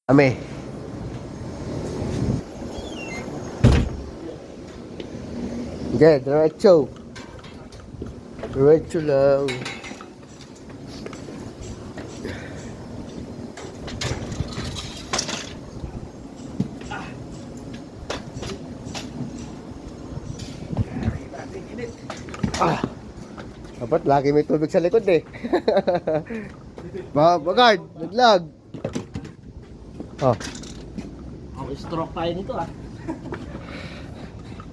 Kami. Hindi, diretso. Diretso lang. Dapat lagi may tubig sa likod eh. Bagard, naglag. Oh. Ako stroke tayo nito ah.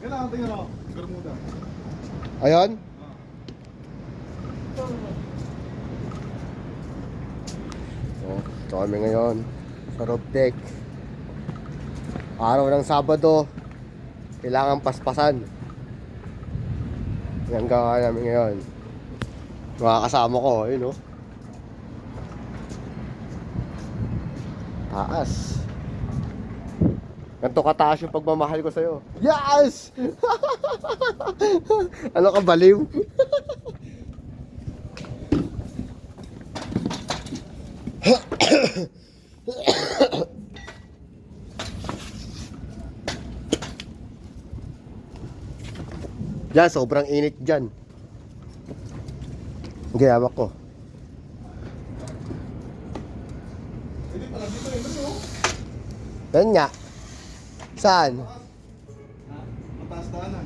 Kailangan tingnan ako, Bermuda. Ayun. Oh, ito kami ngayon sa roof deck. Araw ng Sabado. Kailangan paspasan. Yan gawa namin ngayon. Mga kasama ko, ayun oh. Taas. Ganito kataas yung pagmamahal ko sa'yo. Yes! Ano ka, baliw? Diyan, sobrang init dyan. Gayawak ko. Hindi pala, dito rin ito. Yan nga. Saan? Mataas daanan.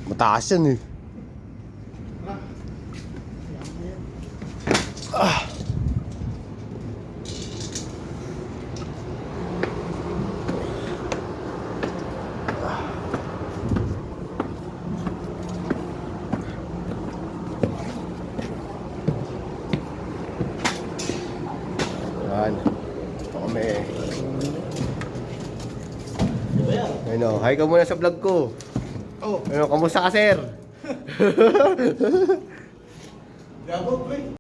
Mataas yan eh. Tara. Yan. Ito kami. Di ba yan? Ayun o, hi ka muna sa vlog ko. Oh, Ayun o, kamusta ka, sir? yabog, pre.